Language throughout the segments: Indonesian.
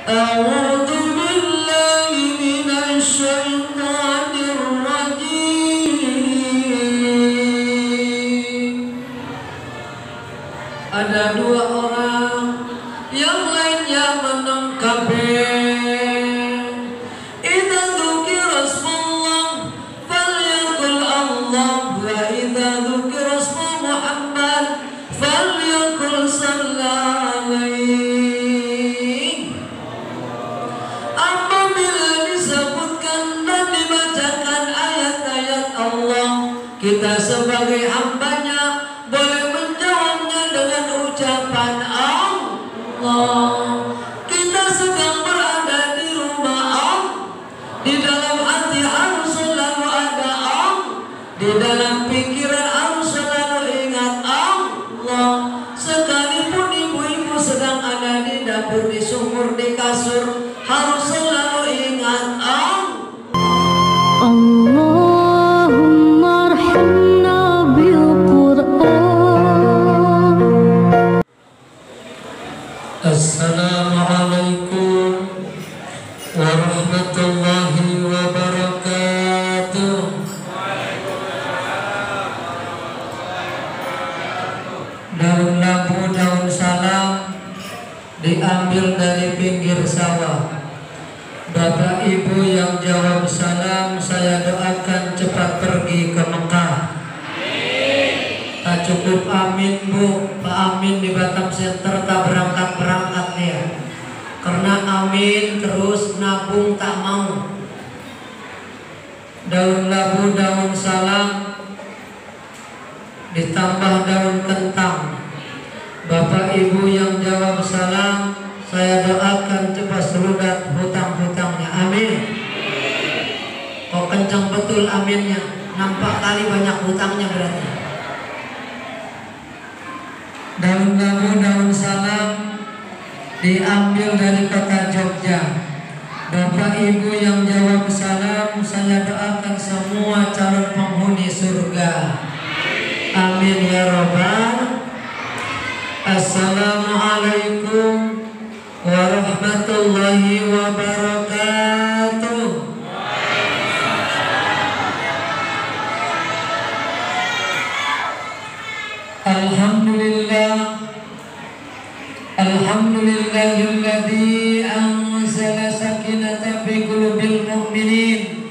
أعوذ بالله من الشيطان الرجيم. Ada dua orang yang lainnya menangkapnya. Idza dzukira Rasulullah falyaqul Allah, wa idza dzukira Rasul Muhammad falyaqul sallallahu alaihi. Apabila disebutkan dan dibacakan ayat-ayat Allah, kita sebagai hambanya boleh menjawabnya dengan ucapan Allah. Kita sedang berada di rumah Allah, di dalam hati harus selalu ada Allah, di dalam pikiran harus selalu ingat Allah. Sekalipun ibu-ibu sedang ada di dapur, di sumur, di kasur, harus selalu ingat Allah. Allahumma arhamna bil Qur'an. Assalamualaikum warahmatullahi wabarakatuh. Daun lampu, daun salam diambil dari pinggir sawah. Bapak Ibu yang jawab salam, saya doakan cepat pergi ke Mekah. Tak cukup amin Bu, Pak Amin di Batam Center tak berangkat-berangkat nih ya. Karena amin terus nabung tak mau. Daun labu, daun salam ditambah daun kentang. Bapak Ibu yang jawab salam, saya doakan cepat seludat hutang-hutangnya. Amin. Kok kencang betul aminnya, nampak kali banyak hutangnya berarti. Daun labu, daun salam diambil dari kota Jogja. Bapak Ibu yang jawab salam, saya doakan semua calon penghuni surga. Amin ya Rabbal. Assalamualaikum warahmatullahi wabarakatuh. Alhamdulillahilladzi anzala sakinata fi qulubil mu'minin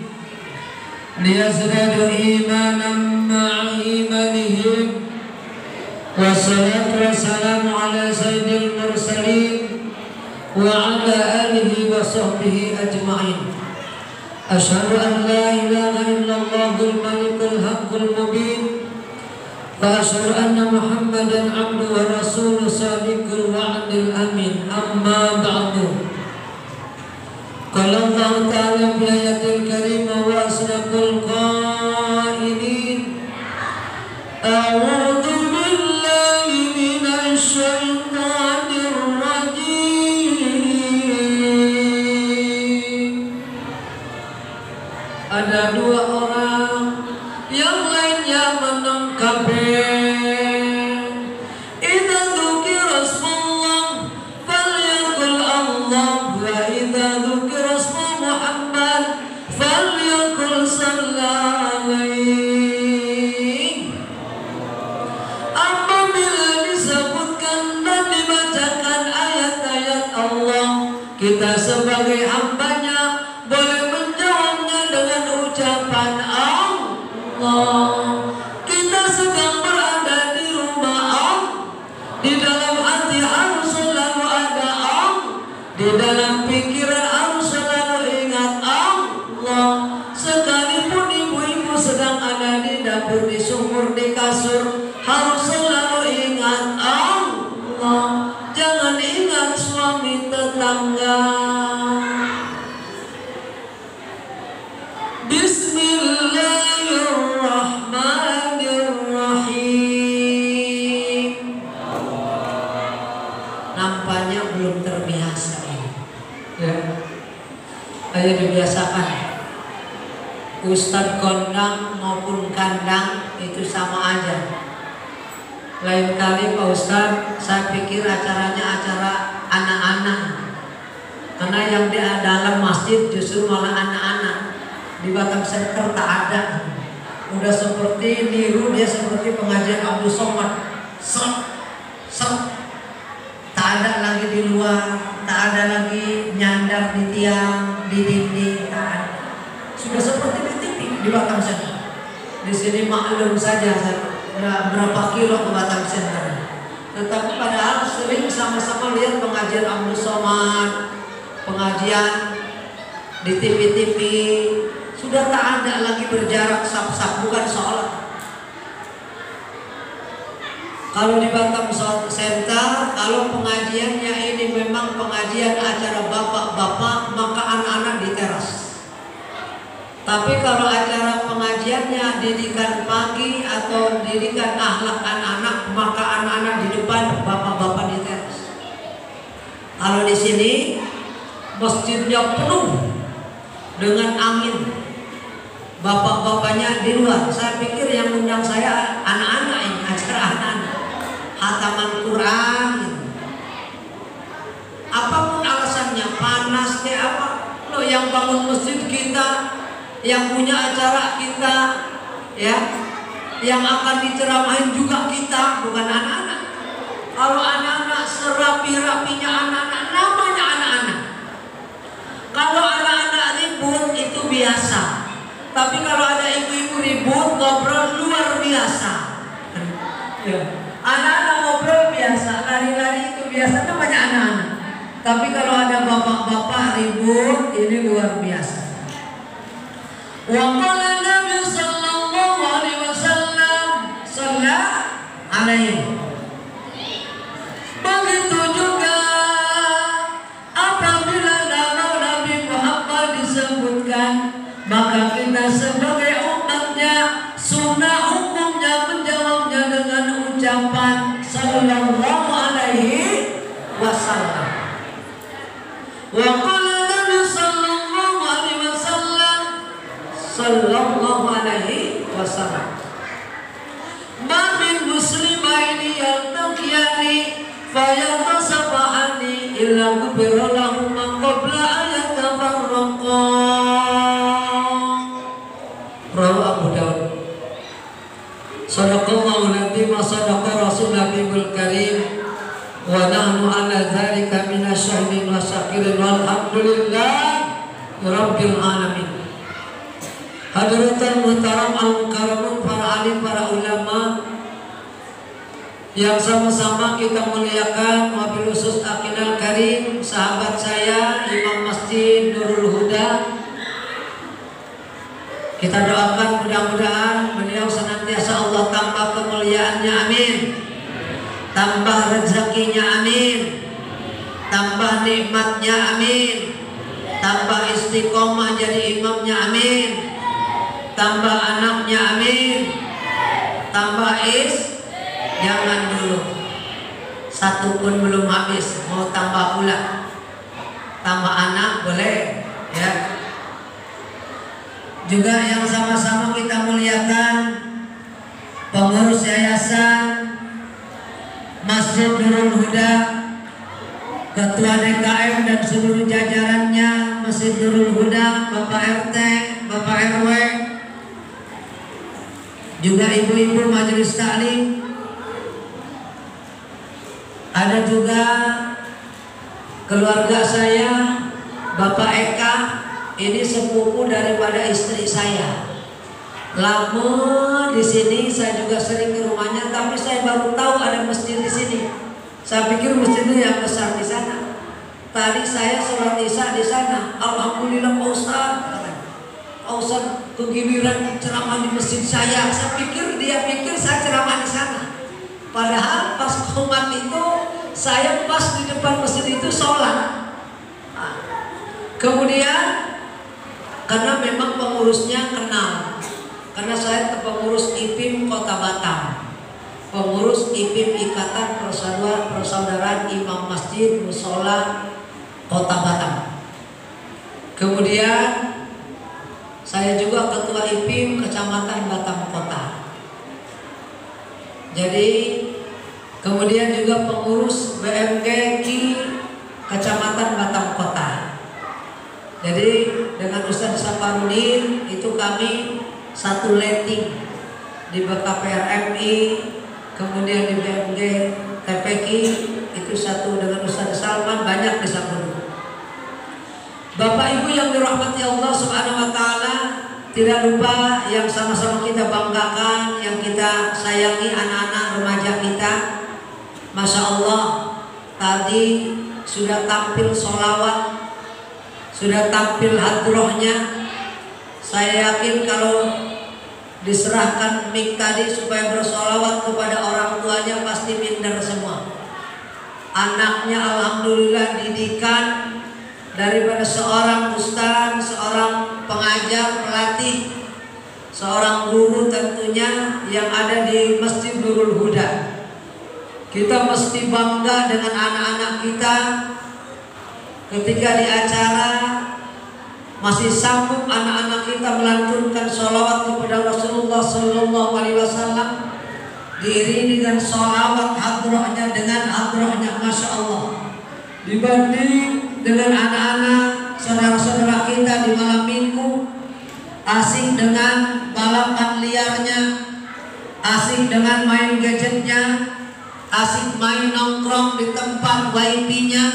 liyazdadu imanan ma'a imanihim. Wassalatu wassalamu ala sayyidil mursalin wa ala alihi wa sahbihi ajma'in. Asyhadu an la ilaha illallahul malikul haqqul mubin wa asyhadu anna Muhammadan abduhu wa rasuluhu sadiqul wa'dil amin. Amma ba'du. Qala Allah ta'ala fi ayatil karimah wa asdaqul qailin. A'udzu billahi minasy syaithanir rajim. Ada dua orang yang lainnya menangkapnya. Idza dzukira Rasulullah falyaqul Allah, wa idza dzukira Rasul Muhammad falyaqul sallallahu alaihi. Apabila disebutkan dan dibacakan ayat-ayat Allah, kita sebagai hambanya boleh menjawabnya dengan ucapan Allah. Kita sedang berada di rumah Allah, di dalam hati harus selalu ada Allah, di dalam pikiran harus selalu ingat Allah. Sekalipun ibu-ibu sedang ada di dapur, di sumur, di kasur, harus selalu ingat Allah. Jangan ingat suami tetangga. Bismillahirrahmanirrahim. Nampaknya belum terbiasa ini. Ya. Ayo dibiasakan. Ustadz kondang maupun kandang itu sama aja. Lain kali Pak Ustadz, saya pikir acaranya acara anak-anak. Karena yang di dalam masjid justru malah anak-anak. Di Batam Center tak ada. Udah seperti niru, dia seperti pengajian Abdul Somad. Tak ada lagi di luar, tak ada lagi nyandar di tiang, di dinding, tak ada. Sudah seperti di TV di Batam Center. Di sini maklum saja berapa kilo ke Batam Center. Tetapi padahal sering sama-sama lihat pengajian Abdul Somad, pengajian di TV-TV. Sudah tak ada lagi berjarak sap-sap, bukan sholat. Kalau di Batam Center, kalau pengajiannya ini memang pengajian acara bapak-bapak, maka anak-anak di teras. Tapi kalau acara pengajiannya didikan pagi atau didikan akhlak anak-anak, maka anak-anak di depan, bapak-bapak di teras. Kalau di sini masjidnya penuh dengan angin, bapak-bapaknya di luar. Saya pikir yang undang saya anak-anak ini, acara anak-anak, hataman Quran. Apapun alasannya, panas kayak apa, lo yang bangun masjid kita, yang punya acara kita, ya, yang akan diceramahin juga kita, bukan anak-anak. Kalau anak-anak serapi-rapinya anak-anak, namanya anak-anak. Kalau anak-anak ribut itu biasa. Tapi kalau ada ibu-ibu ribut, ngobrol luar biasa. Anak-anak ngobrol biasa, lari-lari itu biasa, namanya anak-anak. Tapi kalau ada bapak-bapak ribut, ini luar biasa. Wa qala Nabi sallallahu alaihi wasallam alaihi. Begitu juga apabila nama Nabi Muhammad disebutkan, maka kita sebagai umatnya sunnah hukumnya menjawabnya dengan ucapan sallallahu alaihi wasallam. Wa qala Nabi sallallahu alaihi wasallam sallallahu alaihi wasallam. Ma min muslimaini yaltaqiyani fayatasabahani illa ghufira lahum ma qabla an yatafarraqa. Rawi Abu Daud. Sadaqallahu nabi wa sadaqa rasul nabiyul karim wa nahnu ala dzalika minasyahidin wa syakirin walhamdulillah rabbil alamin. Hadirin muhtaram al-mukarramun, para alim, para ulama yang sama-sama kita muliakan, wabil khusus Akinal Karim, sahabat saya Imam Masjid Nurul Huda. Kita doakan mudah-mudahan beliau senantiasa Allah tambah kemuliaannya, amin. Tambah rezekinya, amin. Tambah nikmatnya, amin. Tambah istiqomah jadi imamnya, amin. Tambah anaknya, amin. Tambah jangan dulu, satu pun belum habis, mau tambah pula. Tambah anak boleh, ya. Juga yang sama-sama kita muliakan pengurus yayasan Masjid Nurul Huda, Ketua DKM dan seluruh jajarannya Masjid Nurul Huda, Bapak RT, Bapak RW, juga ibu-ibu majelis taklim. Ada juga keluarga saya, Bapak Eka, ini sepupu daripada istri saya. Lama di sini, saya juga sering ke rumahnya, tapi saya baru tahu ada masjid di sini. Saya pikir masjidnya yang besar di sana. Tadi saya sholat isya di sana. Alhamdulillah Pak Ustaz. Pak Ustaz kegiliran ceramah di masjid saya. Saya pikir dia pikir saya ceramah di sana. Padahal pas komat itu saya pas di depan masjid itu sholat. Kemudian karena memang pengurusnya kenal, karena saya pengurus IPIM Kota Batam, pengurus IPIM Ikatan Persaudaraan Imam Masjid Mushola Kota Batam. Kemudian saya juga ketua IPIM Kecamatan Batam Kota. Jadi kemudian juga pengurus BMG Kecamatan Batam Kota. Ustadz Saparudin itu kami satu letting di BKPR MI, kemudian di BMG TPQ itu satu dengan Ustadz Salman, banyak di Saparudin. Bapak Ibu yang dirahmati Allah Subhanahu wa taala, tidak lupa yang sama-sama kita banggakan, yang kita sayangi anak-anak remaja kita. Masya Allah, tadi sudah tampil sholawat, sudah tampil hadrohnya. Saya yakin kalau diserahkan mic tadi supaya bersolawat kepada orang tuanya pasti minder semua. Anaknya alhamdulillah didikan daripada seorang ustaz, seorang pengajar, pelatih, seorang guru tentunya yang ada di Masjid Nurul Huda. Kita mesti bangga dengan anak-anak kita ketika di acara masih sanggup anak-anak kita melantunkan sholawat kepada Rasulullah Sallallahu Alaihi Wasallam, diiringi dengan sholawat hadrohnya dengan hadrohnya, masya Allah. Dibanding dengan anak-anak saudara-saudara kita di malam minggu asing dengan balapan liarnya, asing dengan main gadgetnya, asik main nongkrong di tempat WiFi-nya,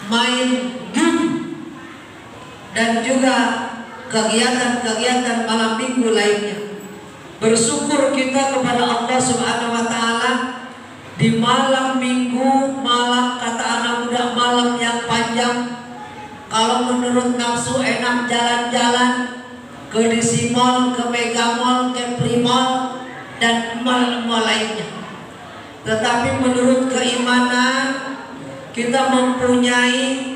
main game, dan juga kegiatan-kegiatan malam minggu lainnya. Bersyukur kita kepada Allah Subhanahu wa taala di malam minggu, malam kata anak muda, malam yang panjang. Kalau menurut nafsu enak jalan-jalan ke DC Mall, ke Mega Mall, ke Primall, dan mall-mall lainnya. Tetapi menurut keimanan kita mempunyai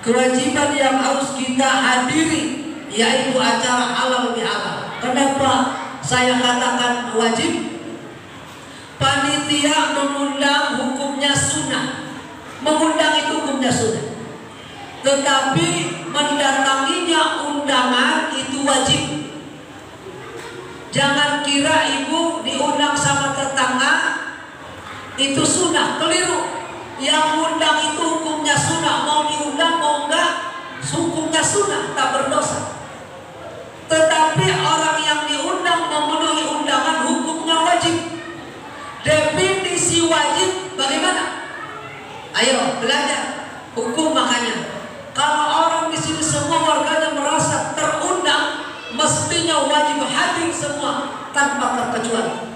kewajiban yang harus kita hadiri, yaitu acara halal bihalal. Kenapa saya katakan wajib? Panitia mengundang hukumnya sunnah, mengundang itu hukumnya sunnah. Tetapi mendatanginya undangan itu wajib. Jangan kira ibu diundang sama tetangga itu sunnah, keliru. Yang undang itu hukumnya sunnah, mau diundang mau enggak hukumnya sunnah, tak berdosa. Tetapi orang yang diundang memenuhi undangan hukumnya wajib. Definisi wajib bagaimana? Ayo belajar hukum. Makanya kalau orang di sini semua warganya merasa terundang, mestinya wajib hadir semua tanpa terkecuali.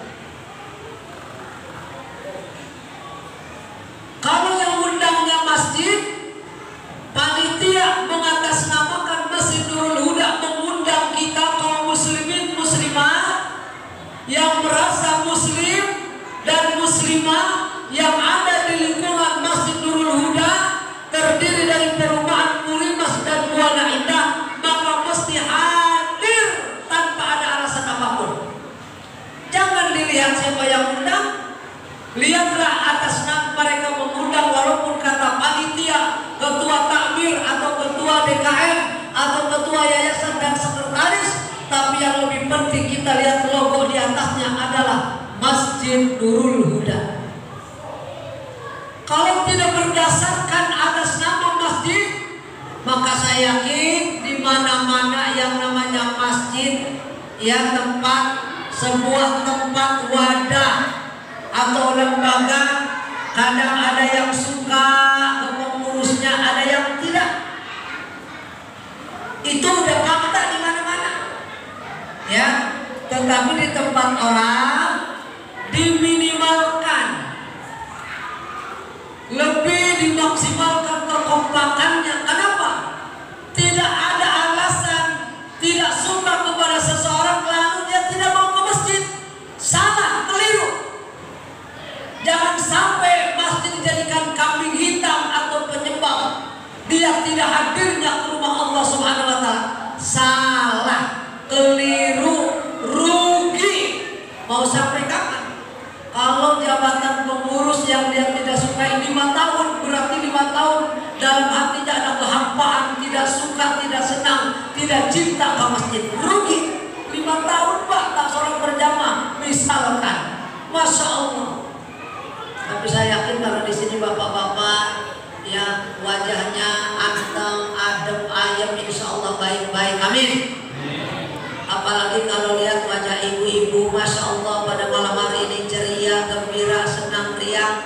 Kalau yang undangnya masjid, panitia mengatasnamakan Masjid Nurul Huda mengundang kita kaum muslimin muslimah yang merasa muslim dan muslimah yang ada di lingkungan Masjid Nurul Huda, terdiri dari perumahan Purimas dan Buana Indah, maka mesti hadir tanpa ada alasan apapun. Jangan dilihat siapa yang undang, lihatlah atas nama mereka mengundang, walaupun kata panitia, ketua takmir atau ketua DKM atau ketua yayasan dan sekretaris, tapi yang lebih penting kita lihat logo di atasnya adalah Masjid Nurul Huda. Kalau tidak berdasarkan atas nama masjid, maka saya yakin di mana-mana yang namanya masjid, ya tempat, sebuah tempat wadah atau lembaga, kadang ada yang suka ke pengurusnya, ada yang tidak. Itu udah fakta di mana-mana. Ya, tetapi di tempat orang diminimalkan, lebih dimaksimalkan kekompakannya. Kenapa? Tidak ada alasan tidak suka kepada seseorang lalu dia tidak mau ke masjid. Salah, keliru. Jangan sampai masjid dijadikan kambing hitam atau penyebab dia tidak hadirnya ke rumah Allah Subhanahu wa taala. Salah, keliru, rugi. Mau sampai kapan? Kalau jabatan pengurus yang dia tidak sukai 5 tahun, berarti 5 tahun dalam hatinya ada kehampaan, tidak suka, tidak senang, tidak cinta ke masjid. Rugi. 5 tahun Pak tak sholat berjamaah misalkan. Masya Allah. Tapi saya yakin kalau di sini bapak-bapak ya wajahnya anteng, adem, ayem, insya Allah baik. baik. Amin. Apalagi kalau lihat wajah ibu-ibu, Masya Allah pada malam hari ini ceria, gembira, senang, riang.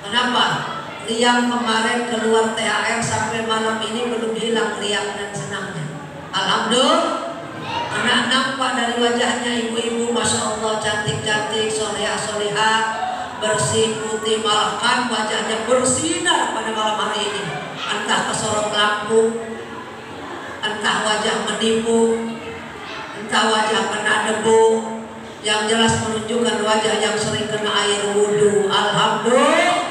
Kenapa? Riang kemarin keluar THR sampai malam ini belum hilang riang dan senangnya. Alhamdulillah. Anak nampak dari wajahnya ibu-ibu, Masya Allah cantik-cantik, solehah-solehah, bersih, putih, malahkan wajahnya bersinar pada malam hari ini. Entah kesorot lampu, entah wajah menipu, entah wajah kena debu, yang jelas menunjukkan wajah yang sering kena air wudhu. Alhamdulillah.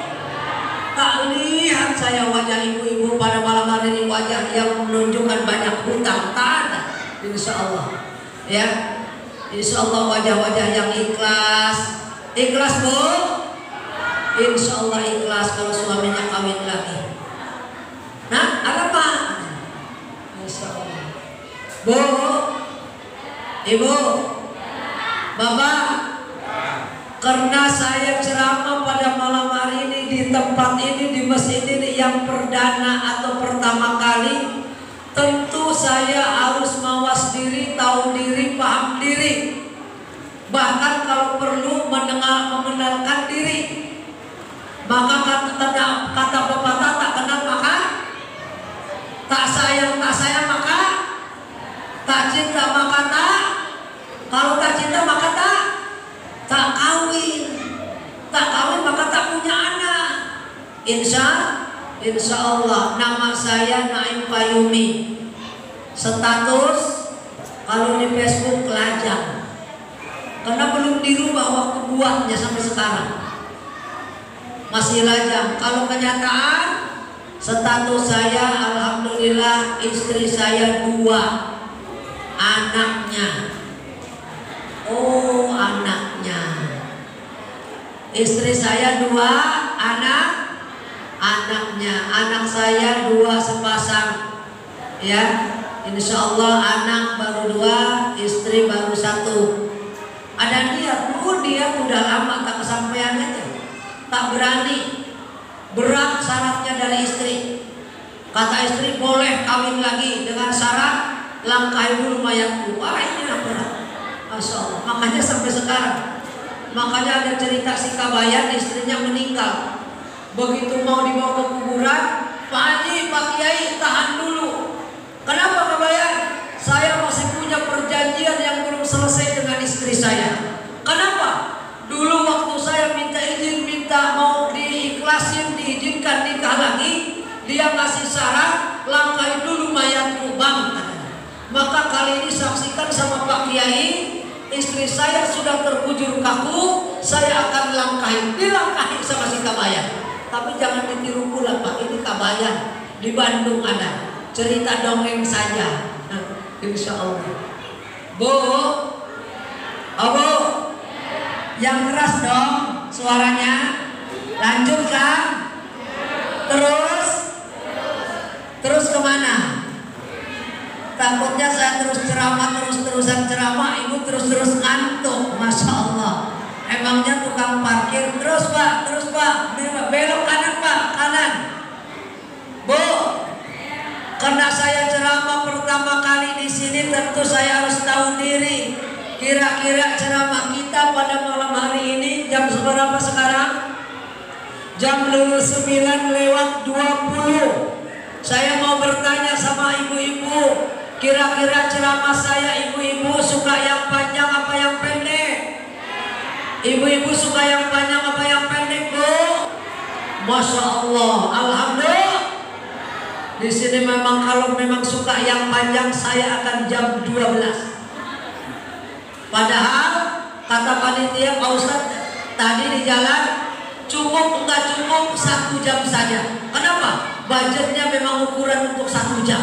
Tak lihat saya wajah ibu-ibu pada malam hari ini wajah yang menunjukkan banyak hutang. Tak ada. Insya Allah, ya, Insya Allah wajah-wajah yang ikhlas, ikhlas bu, Insya Allah ikhlas kalau suaminya kawin lagi. Nah, ada apa? Insya Allah, bu, ibu, bapak, karena saya ceramah pada malam hari ini di tempat ini, di masjid ini yang perdana atau pertama kali. Tentu saya harus mawas diri, tahu diri, paham diri. Bahkan kalau perlu mengenalkan diri. Maka kata pepatah tak kenal maka tak sayang maka tak cinta maka tak. Kalau tak cinta maka tak kawin. Tak kawin maka tak punya anak. Insya Allah. Nama saya Naim Payumi. Status kalau di Facebook lajang, karena belum dirubah waktu buatnya sampai sekarang masih lajang. Kalau kenyataan status saya alhamdulillah istri saya 2, anaknya. Oh, anaknya. Istri saya 2, anaknya. Anak saya 2 sepasang. Ya. Insya Allah anak baru 2, istri baru 1. Ada dia udah lama tak kesampaian aja, tak berani. Berat syaratnya dari istri. Kata istri boleh kawin lagi dengan syarat langkahi dulu mayatku. Wah ini berat. Masya Allah. Makanya sampai sekarang. Makanya ada cerita si Kabayan istrinya meninggal. Begitu mau dibawa ke kuburan, Pak Haji, Pak Kiai tahan dulu. Kenapa Kabayan? Saya masih punya perjanjian yang belum selesai dengan istri saya. Kenapa? Dulu waktu saya minta izin, mau diikhlasin, diizinkan nikah lagi, dia kasih syarat langkahi dulu mayatku bang. Maka kali ini saksikan sama Pak Kiai, istri saya sudah terbujur kaku, saya akan dilangkahi sama si Kabayan. Tapi jangan ditiru pula Pak, ini Kabayan di Bandung ada. Cerita dongeng saja. Insya Allah. Bu, yang keras dong suaranya. Lanjutkan. Terus kemana? Takutnya saya terus ceramah, terus-terusan ceramah, ibu terus-terus ngantuk. Masya Allah. Emangnya tukang parkir terus Pak, belok kanan Pak, kanan. Bu, karena saya ceramah pertama kali di sini, tentu saya harus tahu diri. Kira-kira ceramah kita pada malam hari ini jam berapa sekarang? Jam 9:20. Saya mau bertanya sama ibu-ibu, kira-kira ceramah saya ibu-ibu suka yang panjang apa yang pendek? Ibu-ibu suka yang panjang apa yang pendek, Bu? Masya Allah, alhamdulillah. Di sini memang kalau memang suka yang panjang saya akan jam 12. Padahal kata panitia Pak Ustadz tadi di jalan enggak cukup 1 jam saja. Kenapa? Budgetnya memang ukuran untuk 1 jam.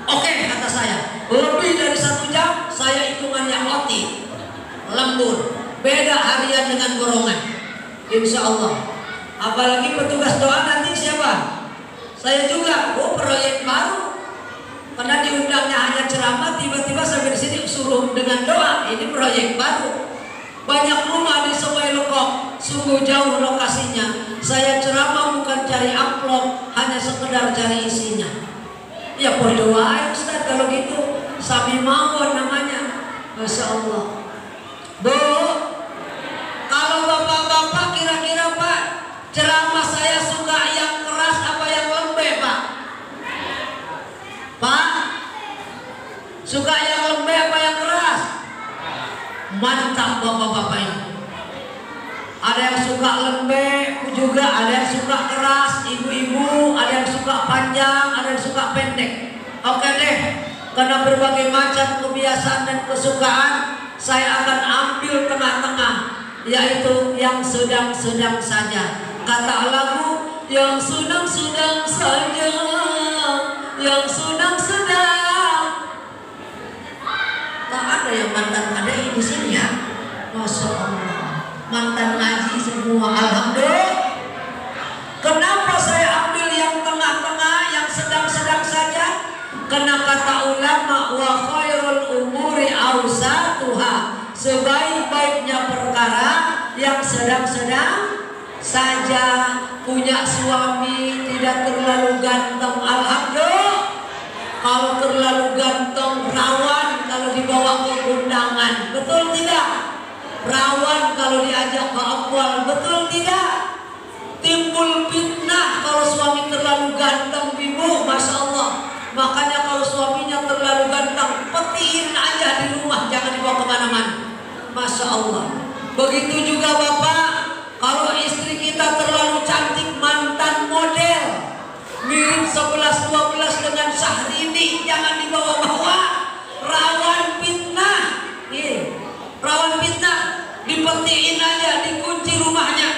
Oke, kata saya, lebih dari 1 jam saya hitungannya OT, lembur. Beda harian dengan golongan. Insya Allah. Apalagi petugas doa nanti siapa? Saya juga. Oh, proyek baru. Karena diundangnya hanya ceramah, tiba-tiba sampai di sini suruh dengan doa. Ini proyek baru. Banyak rumah di Sungai Lekok, sungguh jauh lokasinya. Saya ceramah bukan cari amplop, hanya sekedar cari isinya. Ya berdoa Ustaz kalau gitu. Sabi mawon namanya. Masya Allah. Bu, kalau bapak-bapak kira-kira Pak, ceramah saya suka yang keras apa yang lembek Pak? Pak, suka yang lembek apa yang keras? Mantap bapak-bapak ini. Ada yang suka lembek juga, ada yang suka keras, ibu-ibu, ada yang suka panjang, ada yang suka pendek. Oke deh, karena berbagai macam kebiasaan dan kesukaan, saya akan ambil tengah-tengah, yaitu yang sedang-sedang saja. Kata lagu, yang sedang-sedang saja, yang sedang-sedang. Tak ada yang mantan kadai di sini ya, Masya Allah. Mantan ngaji semua, alhamdulillah. Kenapa saya ambil yang tengah-tengah, yang sedang-sedang saja? Karena kata ulama, wa khairul umuri awsatuha, sebaik-baiknya perkara yang sedang-sedang saja. Punya suami tidak terlalu ganteng, alhamdulillah. Kalau terlalu ganteng rawan kalau dibawa ke undangan, betul tidak? Rawan kalau diajak ke akwal, betul tidak? Timbul fitnah kalau suami terlalu ganteng, ibu, Masya Allah. Makanya kalau suaminya terlalu ganteng, petiin aja di rumah, jangan dibawa kemana-mana. Masya Allah. Begitu juga Bapak, kalau istri kita terlalu cantik, mantan model, mirip 11-12 dengan Syahrini, jangan dibawa-bawa. Rawan fitnah. Rawan fitnah, dipetiin aja, dikunci rumahnya.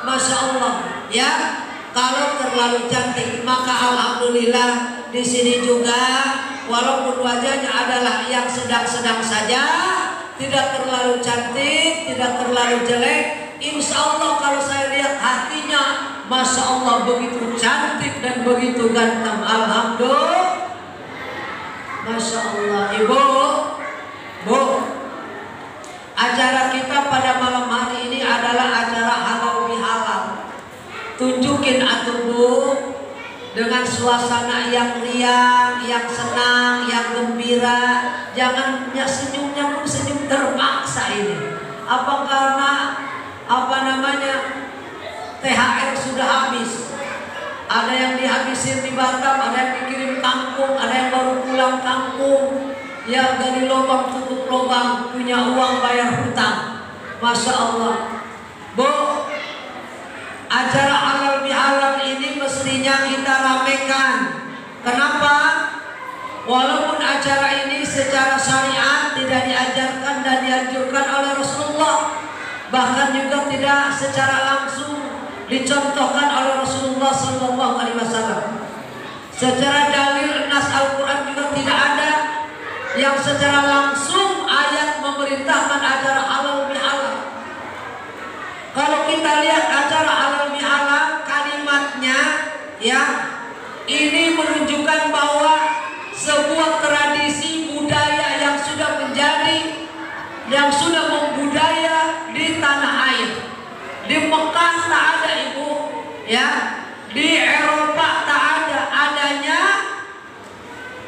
Masya Allah, ya. Kalau terlalu cantik, maka alhamdulillah di sini juga, walaupun wajahnya adalah yang sedang-sedang saja, tidak terlalu cantik, tidak terlalu jelek. Insya Allah kalau saya lihat hatinya, Masya Allah begitu cantik dan begitu ganteng. Alhamdulillah. Masya Allah. Ibu, Bu, acara kita pada malam hari ini adalah acara halal bihalal. Tunjukin atuh Bu, dengan suasana yang riang, yang senang, yang gembira. Jangan ya senyumnya pun senyum terpaksa ini. Apa karena THR sudah habis? Ada yang dihabisin di Batam, ada yang dikirim kampung, ada yang baru pulang kampung. Ya dari lubang tutup lubang, punya uang bayar hutang. Masya Allah. Bu, acara halal bihalal ini mestinya kita ramekan. Kenapa? Walaupun acara ini secara syariat tidak diajarkan dan dianjurkan oleh Rasulullah, bahkan juga tidak secara langsung dicontohkan oleh Rasulullah SAW. Secara dalil nas Al-Quran juga tidak ada yang secara langsung ayat memerintahkan acara halal bihalal. Kalau kita lihat acara halal bihalal, kalimatnya ya, ini menunjukkan bahwa sebuah tradisi budaya yang sudah menjadi, yang sudah membudaya di tanah air. Di Mekah tak ada ibu, ya. Di Eropa tak ada, adanya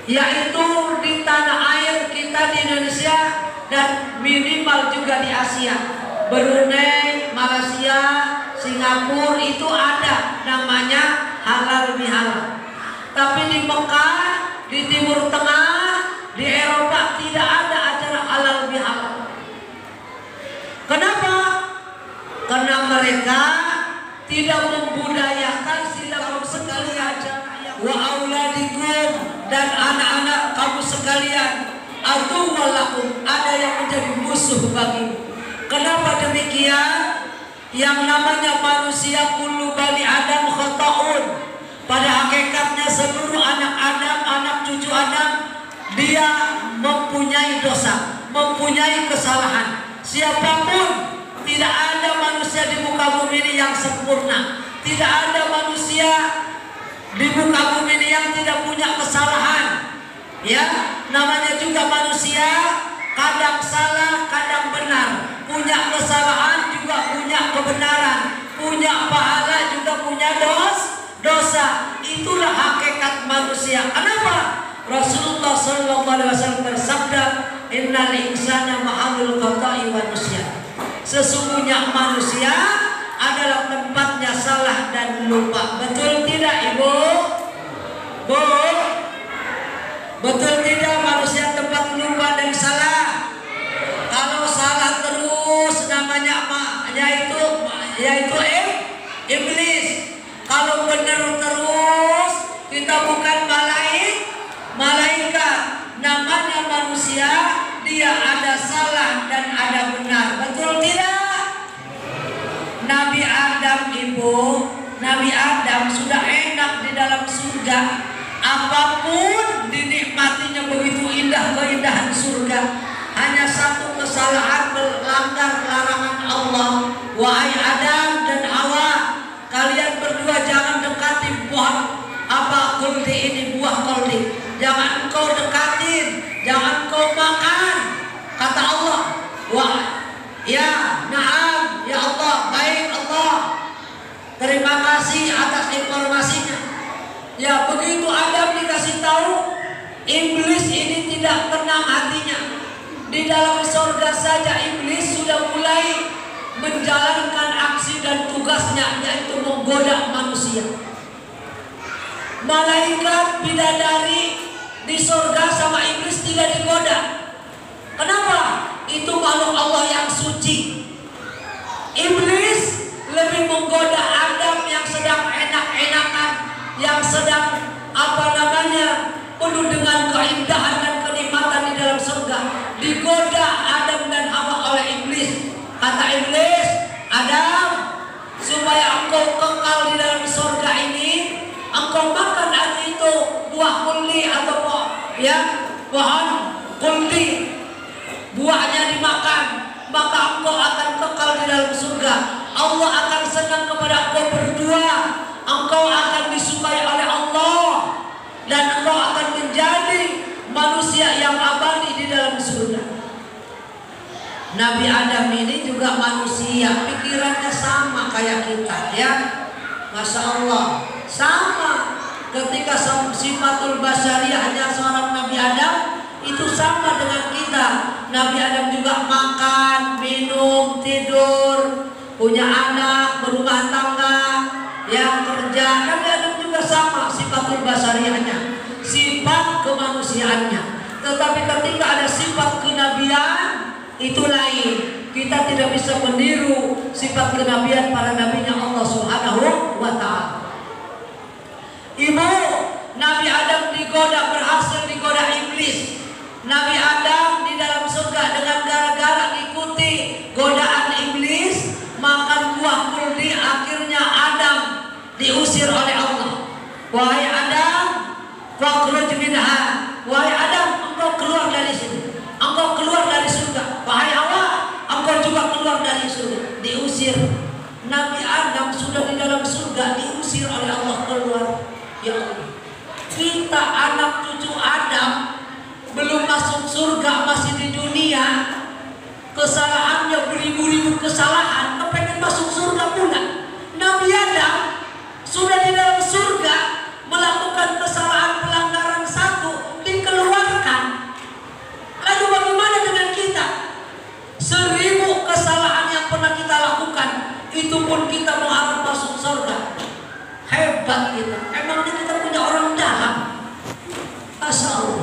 yaitu di tanah air kita di Indonesia dan minimal juga di Asia. Brunei, Malaysia, Singapura itu ada namanya halal bihalal. Tapi di Mekah, di Timur Tengah, di Eropa tidak ada acara halal bihalal. Kenapa? Karena mereka tidak membudayakan, tidak sekali acara wa auladikum, dan anak-anak kamu sekalian aduwwalakum, ada yang menjadi musuh bagimu. Kenapa demikian? Yang namanya manusia kullu bani Adam khata'un. Pada hakikatnya seluruh anak Adam, anak cucu Adam, dia mempunyai dosa, mempunyai kesalahan. Siapapun, tidak ada manusia di muka bumi ini yang sempurna. Tidak ada manusia di muka bumi ini yang tidak punya kesalahan. Ya, namanya juga manusia, kadang salah, kadang benar. Punya kesalahan juga punya kebenaran. Punya pahala juga punya dosa. Itulah hakikat manusia. Kenapa? Rasulullah sallallahu alaihi wasallam bersabda, "Innal insana ma'amul khata'i wa nisyan." Sesungguhnya manusia adalah tempatnya salah dan lupa. Betul tidak, Ibu? Bu? Betul tidak manusia tempat lupa dan salah? Kalau salah terus namanya yaitu iblis. Kalau benar terus kita bukan malaikat. Namanya manusia, dia ada salah dan ada benar. Betul tidak? Nabi Adam, Ibu, Nabi Adam sudah enak di dalam surga. Apapun dinikmatinya begitu indah keindahan surga. Hanya satu kesalahan, melanggar larangan Allah. Wahai Adam dan Hawa, kalian berdua jangan dekati buah kuldi ini, buah kuldi. Jangan engkau dekatin, jangan engkau makan. Kata Allah, wah, ya, na'am, ya Allah, baik Allah. Terima kasih atas informasinya. Ya, begitu Adam dikasih tahu, iblis ini tidak tenang hatinya. Di dalam surga saja iblis sudah mulai menjalankan aksi dan tugasnya, yaitu menggoda manusia. Malaikat bidadari di surga sama iblis tidak digoda. Kenapa? Itu makhluk Allah yang suci. Iblis lebih menggoda Adam yang sedang enak-enakan, yang sedang penuh dengan keindahan dan kenikmatan di dalam surga. Digoda Adam dan Hawa oleh iblis. Kata iblis, Adam, supaya engkau kekal di dalam surga ini, engkau makan hari itu buah kuldi atau pohon kuldi, buahnya dimakan, maka engkau akan kekal di dalam surga. Allah akan senang kepada engkau berdua, engkau akan disukai oleh Allah, dan engkau akan menjadi manusia yang abadi di dalam surga. Nabi Adam ini juga manusia, pikirannya sama kayak kita, ya. Masya Allah, sama. Ketika sifatul basyariyahnya seorang Nabi Adam itu sama dengan kita. Nabi Adam juga makan, minum, tidur, punya anak, berumah tangga, yang kerja. Nabi Adam juga sama sifatul basyariyahnya, sifat kemanusiaannya. Tetapi ketika ada sifat kenabian, itu lain. Kita tidak bisa meniru sifat kenabian para nabinya Allah Subhanahu wa ta'ala. Ibu, Nabi Adam berhasil digoda iblis. Nabi Adam di dalam surga dengan gara-gara ikuti godaan iblis, makan buah kuldi, akhirnya Adam diusir oleh Allah. Wahai Adam, fakhruj minha. Wahai Adam, engkau keluar dari sini. Engkau keluar dari surga. Wahai Hawa, engkau juga keluar dari surga. Diusir. Nabi Adam sudah di dalam surga, diusir oleh Allah keluar. Ya Allah, kita anak cucu Adam belum masuk surga, masih di dunia, kesalahannya beribu-ribu kesalahan, kepengen masuk surga pula. Nabi Adam sudah di dalam surga, melakukan kesalahan pelanggaran satu, dikeluarkan. Lalu bagaimana dengan kita? 1000 kesalahan yang pernah kita lakukan, itu pun kita mengharap masuk surga. Hebat kita. Emangnya kita punya orang dalam? Masya Allah.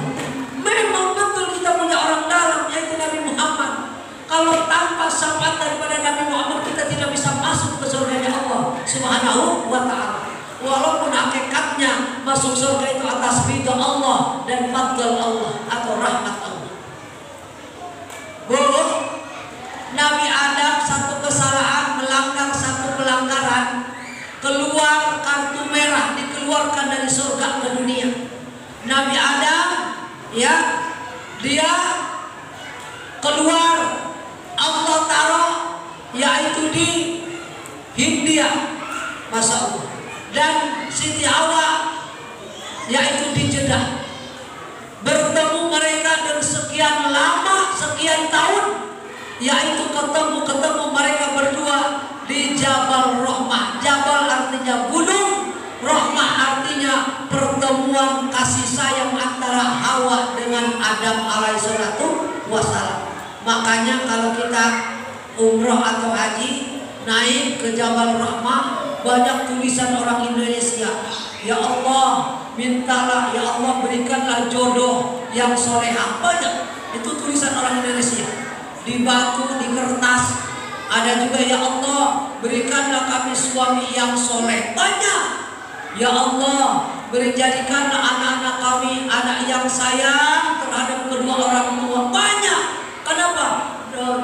Memang betul kita punya orang dalam, yaitu Nabi Muhammad. Kalau tanpa syafaat daripada Nabi Muhammad, kita tidak bisa masuk ke surga Allah Subhanahu wa ta'ala. Walaupun hakikatnya masuk surga itu atas ridha Allah dan fadl Allah atau rahmat Allah. Bu, Nabi Adam satu kesalahan, melanggar satu pelanggaran, keluar kartu merah, dikeluarkan dari surga ke dunia. Nabi Adam, ya, dia keluar, Allah taruh yaitu di Hindia, Masya Allah. Dan Siti Hawa yaitu di Jeddah. Bertemu mereka dan sekian lama, sekian tahun, yaitu ketemu mereka berdua di Jabal Rahmah. Jabal artinya gunung, Rahmah artinya pertemuan kasih sayang antara Adam alaihissalatu wassalam. Makanya kalau kita umroh atau haji naik ke Jabal Rahmah, banyak tulisan orang Indonesia. Ya Allah, mintalah, ya Allah berikanlah jodoh yang solehah. Banyak itu tulisan orang Indonesia di batu, di kertas. Ada juga ya Allah berikanlah kami suami yang soleh. Banyak. Ya Allah jadikanlah anak-anak kami anak yang sayang terhadap kedua orang tua. Banyak. Kenapa?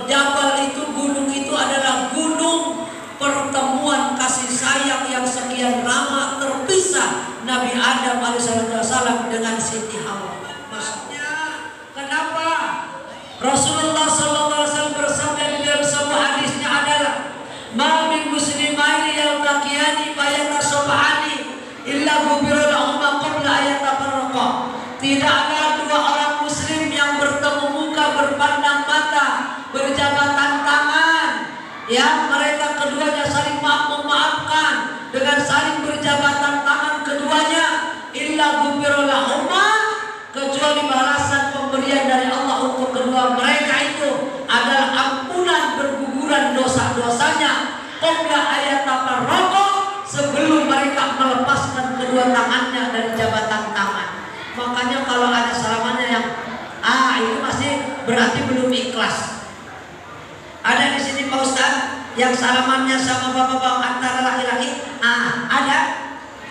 Jabal itu, gunung itu adalah gunung pertemuan kasih sayang yang sekian lama terpisah Nabi Adam alaihissalam dengan Siti Hawa. Maksudnya kenapa? Rasulullah SAW bersabda di dalam sebuah hadisnya adalah ma min muslimaini yaltaqiyani fayatasabahani illa ghufira lahuma qabla ayatafarraqa. Tidaklah dua orang muslim yang bertemu muka, berpandang mata, berjabatan tangan, ya mereka keduanya saling memaafkan dengan saling berjabatan tangan keduanya, illa ghufira lahuma, kecuali balasan pemberian dari Allah untuk kedua mereka itu adalah ampunan berguguran dosa-dosanya qabla ayatafarraqa, sebelum mereka melepaskan kedua tangannya dari jabatan tangan. Makanya kalau ada salamannya yang itu masih berarti belum ikhlas. Ada di sini Pak Ustadz yang salamannya sama bapak-bapak antara laki-laki? Ada.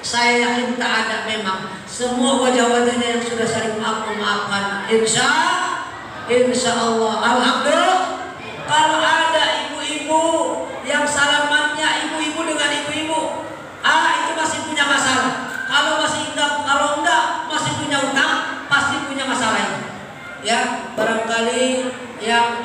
Saya yakin tak ada memang. Semua wajah-wajahnya yang sudah saling memaafkan. Insya Allah. Alhamdulillah. Kalau ada ibu-ibu yang salamannya ibu-ibu dengan ibu-ibu, itu masih punya masalah. Kalau enggak masih punya utang, pasti punya masalah ini. Ya, barangkali yang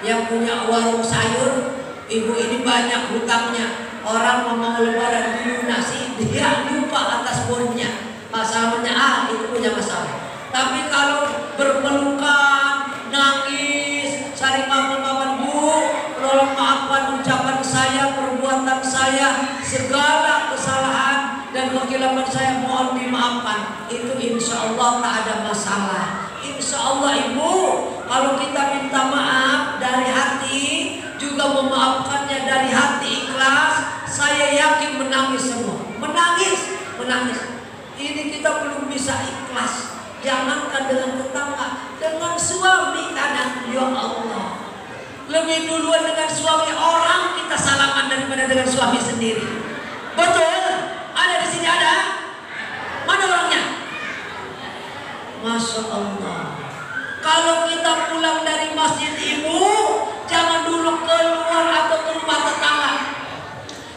yang punya warung sayur, ibu ini banyak hutangnya. Orang mau lebaran dilunasi, dia lupa atas bonnya. Masalahnya itu punya masalah. Tapi kalau berpelukan, nangis, saling maafkan, Bu, tolong maafkan ucapan saya, perbuatan saya, segala kesalahan dan kekilapan saya mohon dimaafkan. Itu insya Allah tak ada masalah. Insya Allah Ibu, kalau kita minta maaf dari hati, juga memaafkannya dari hati ikhlas, saya yakin menangis semua. Menangis. Ini kita belum bisa ikhlas. Jangankan dengan tetangga, dengan suami kadang, ya Allah. Lebih duluan dengan suami orang kita salaman daripada dengan suami sendiri. Betul? Ada di sini ada? Mana orangnya? Masya Allah. Kalau kita pulang dari masjid Ibu, jangan dulu keluar atau ke rumah tetangga.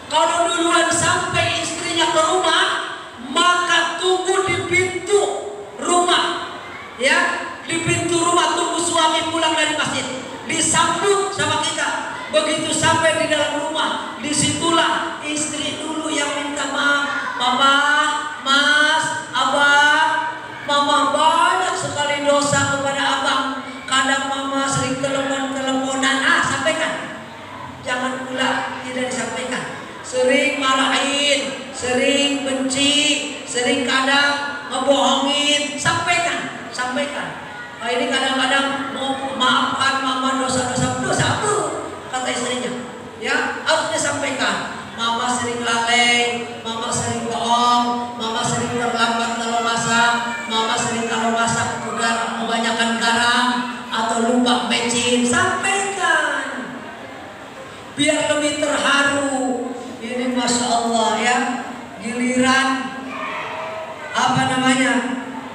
Kalau duluan sampai istrinya ke rumah, maka tunggu di pintu rumah. Ya, di pintu rumah tunggu suami pulang dari masjid. Disambut sama kita. Begitu sampai di dalam rumah, disitulah istri dulu yang minta maaf. Mama, Mas, Abang, Mama banyak sekali dosa kepada Abang. Kadang Mama sering teleponan. Sampaikan. Jangan pula tidak disampaikan. Sering marahin, sering benci, sering kadang ngebohongin. Sampaikan. Ini kadang-kadang mau maafkan Mama dosa-dosa apa? Kata istrinya. Ya, harus disampaikan. Mama sering lalai, Mama sering bohong, Mama sering terlambat kalau masak, Mama sering kalau masak kebanyakan garam atau lupa mecin. Sampaikan. Biar lebih terharu. Ini Masya Allah ya. Giliran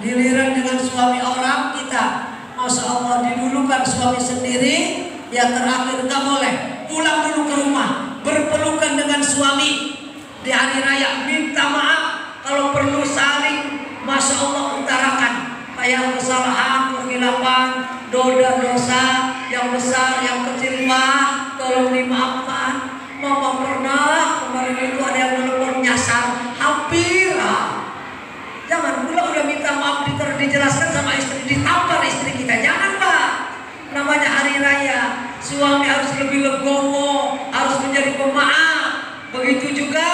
giliran dengan suami orang kita, Masya Allah didulukan suami sendiri. Yang terakhir nggak boleh pulang dulu ke rumah, berpelukan dengan suami di hari raya, minta maaf kalau perlu saling, Masya Allah utarakan kayak kesalahan, kehilapan, dosa yang besar, yang kecil mah tolong dimaafkan. Mama pernah kemarin itu ada yang telepon nyasar, hampir jangan pula udah minta maaf dijelaskan sama istri, ditampar istri kita. Jangan Pak, namanya hari raya, suami harus lebih legowo, harus menjadi pemaaf. Begitu juga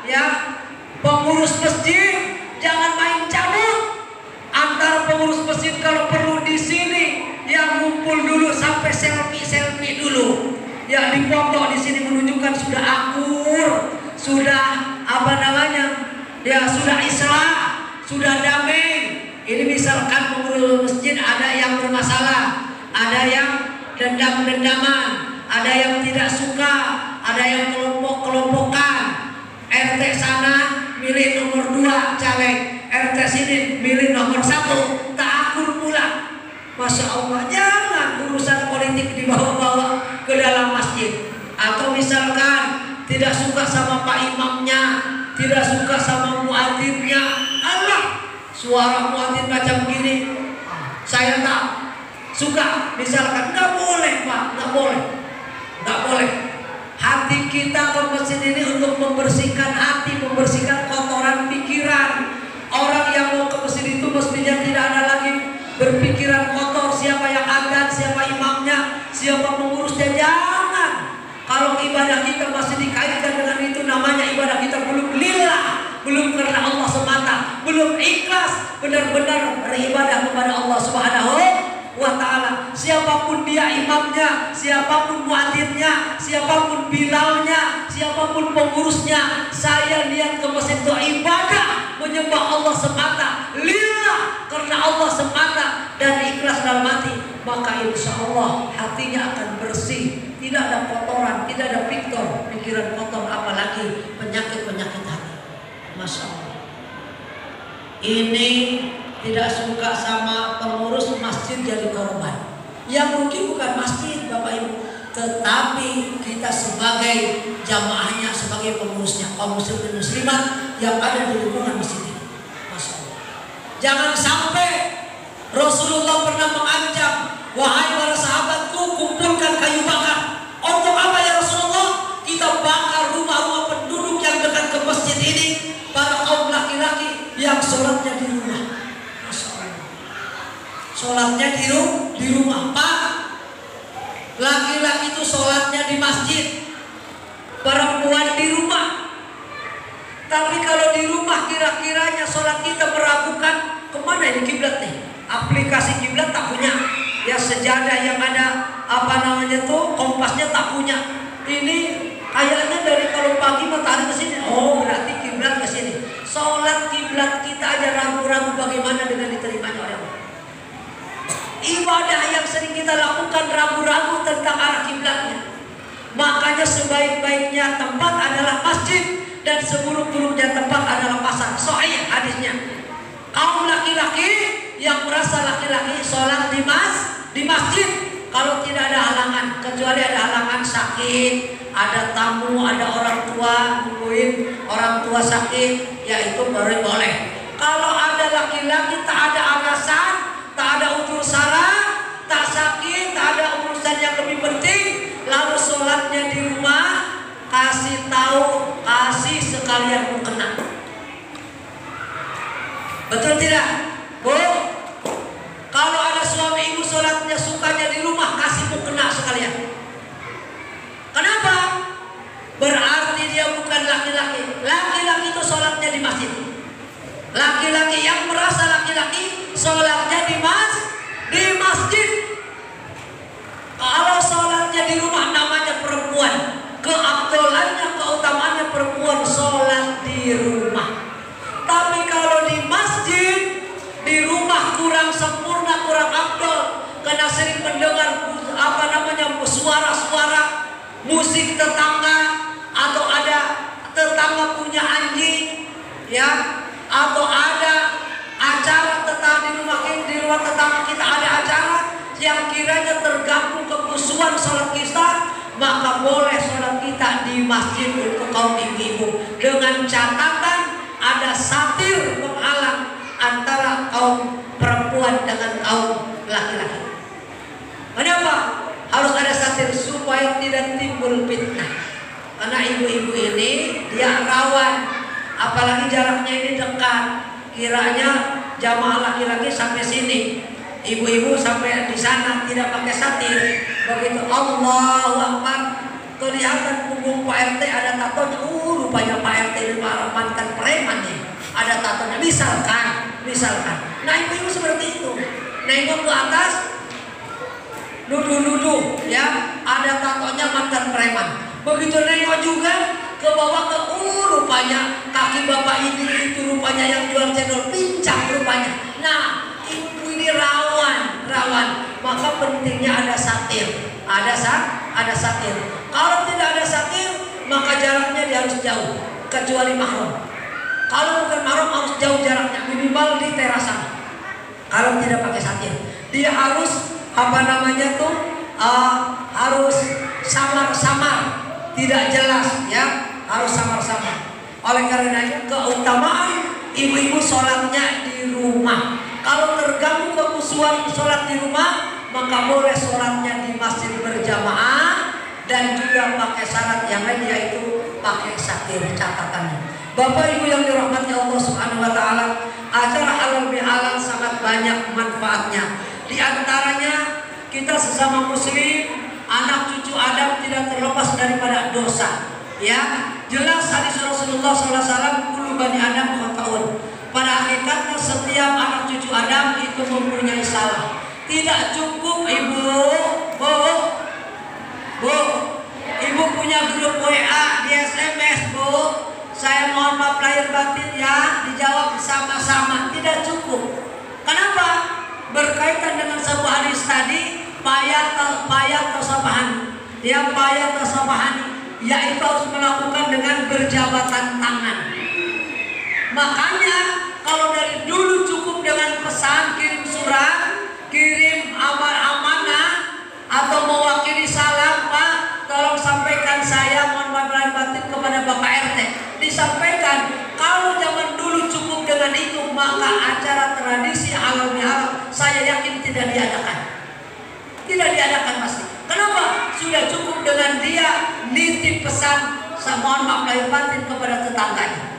ya pengurus masjid, jangan main cabut antara pengurus masjid sudah apa namanya, ya sudah islah, sudah damai. Ini misalkan pengurus masjid ada yang bermasalah, ada yang dendam-dendaman, ada yang tidak suka, ada yang kelompok-kelompokan. RT sana milih nomor 2 caleg, RT sini milih nomor 1, tak akur pula. Masya Allah, jangan urusan politik dibawa-bawa ke dalam masjid. Atau misalkan tidak suka sama pak imamnya, tidak suka sama muadzinnya, Allah, suara muadzin macam gini saya tak suka, misalkan, nggak boleh Pak, nggak boleh, nggak boleh. Hati kita ke masjid ini untuk membersihkan hati, membersihkan kotoran pikiran. Orang yang mau ke masjid itu mestinya tidak ada lagi berpikiran kotor, siapa yang adzan, siapa imamnya, siapa pengurusnya. Jangan. Kalau ibadah kita masih dikaitkan dengan itu, namanya ibadah kita belum lillah, belum karena Allah semata, belum ikhlas benar-benar beribadah kepada Allah Subhanahu wa ta'ala. Siapapun dia imamnya, siapapun muadzinnya, siapapun bilalnya, siapapun pengurusnya, saya lihat ke masjid itu ibadah menyembah Allah semata, lillah karena Allah semata, dan ikhlas dalam hati, maka insya Allah hatinya akan bersih, tidak ada kotoran, tidak ada pikiran kotor, apalagi penyakit-penyakit hati. Masya Allah. Ini tidak suka sama pengurus masjid jadi korban. Yang mungkin bukan masjid Bapak Ibu, tetapi kita sebagai jamaahnya, sebagai pengurusnya, kaum muslim dan muslimat yang ada di lingkungan masjid ini. Masya Allah. Jangan sampai Rasulullah pernah mengancam, wahai para sahabatku, kumpulkan kayu bakar. Untuk apa ya Rasulullah? Kita bakar rumah-rumah penduduk yang dekat ke masjid ini, para kaum laki-laki yang sholatnya di rumah. Sholatnya di rumah, Pak. Laki-laki itu sholatnya di masjid, perempuan di rumah. Tapi kalau di rumah kira-kiranya sholat kita meragukan, kemana ini kiblat nih? Aplikasi kiblat tak punya, ya sejadah yang ada apa namanya tuh kompasnya tak punya. Ini kayaknya dari kalau pagi matahari ke sini, oh berarti kiblat ke sini. Sholat kiblat kita aja ragu-ragu, bagaimana dengan diterimanya oleh Allah? Ibadah yang sering kita lakukan ragu-ragu tentang arah kiblatnya. Makanya sebaik-baiknya tempat adalah masjid, dan seburuk-buruknya tempat adalah pasar. Sahih hadisnya. Kaum laki-laki yang merasa laki-laki sholat di masjid, kalau tidak ada halangan, kecuali ada halangan sakit, ada tamu, ada orang tua nungguin orang tua sakit, ya itu baru boleh. Kalau ada laki-laki tak ada alasan, tak ada udzur syara, tak sakit, tak ada urusan yang lebih penting, lalu sholatnya di rumah, kasih tahu, kasih sekalian mukena. Betul tidak, Bu? Kalau ada suami ibu sholatnya sukanya di rumah, kasih mukena sekalian. Kenapa? Berarti dia bukan laki-laki. Laki-laki itu sholatnya di masjid. Laki-laki yang merasa laki-laki sholatnya di masjid. Kalau sholatnya di rumah namanya perempuan. Keabdalannya, keutamaannya perempuan sholat di rumah. Tapi kalau di masjid, di rumah kurang sempurna, kurang abdal, karena sering mendengar apa namanya suara-suara musik tetangga, atau ada tetangga punya anjing, ya, atau ada acara tetangga di rumah tetangga kita ada acara yang kiranya terganggu kekhusyuan sholat kita, maka boleh sholat kita di masjid untuk kaum ibu-ibu, dengan catatan ada satir penghalang antara kaum perempuan dengan kaum laki-laki. Kenapa harus ada satir? Supaya tidak timbul fitnah. Karena ibu-ibu ini dia rawan, apalagi jaraknya ini dekat. Kiranya jamaah laki-laki sampai sini, ibu-ibu sampai di sana tidak pakai satir. Begitu Allahu Akbar, kelihatan punggung Pak RT ada tatonya. Rupanya Pak RT ini mantan preman nih, ada tatonya. Misalkan. Nah ibu-ibu seperti itu, nengok ke atas, nuduh-nuduh, ya, ada tatonya mantan preman. Begitu nengok juga ke bawah ke rupanya kaki bapak ini itu rupanya yang jual cendol pincang rupanya. Nah, ibu ini rawan. Maka pentingnya ada satir. Ada satir. Kalau tidak ada satir, maka jaraknya dia harus jauh, kecuali mahram. Kalau bukan mahram harus jauh jaraknya, minimal di terasan. Kalau tidak pakai satir, dia harus harus samar-samar, tidak jelas ya, harus samar-samar. Oleh karenanya keutamaan ibu-ibu sholatnya di rumah. Kalau terganggu kekhusyuan sholat di rumah, maka boleh sholatnya di masjid berjamaah dan juga pakai syarat yang lain, yaitu pakai satir catatannya. Bapak Ibu yang dirahmati Allah Subhanahu wa taala, acara halal bihalal sangat banyak manfaatnya. Di antaranya kita sesama muslim, anak cucu Adam tidak terlepas daripada dosa. Ya, jelas hadis Rasulullah SAW, kullu bani Adam khata'un. Pada hakikatnya setiap anak cucu Adam itu mempunyai salah. Tidak cukup ibu punya grup WA di SMS, Bu. Saya mohon maaf lahir batin ya, dijawab sama-sama. Tidak cukup. Kenapa? Berkaitan dengan sebuah hadis tadi, payat tasabahani. Yang payat tasabahani, yaitu harus melakukan dengan berjabatan tangan. Makanya kalau dari dulu cukup dengan pesan, kirim surat, kirim amanah, atau mewakili salam, Pak, tolong sampaikan saya mohon maaf lahir batin kepada Bapak RT. Disampaikan. Kalau zaman dulu cukup dengan itu, maka acara tradisi halal bihalal saya yakin tidak diadakan. Tidak diadakan pasti. Kenapa? Sudah cukup dengan dia nitip pesan, mohon maaf lahir batin kepada tetangganya.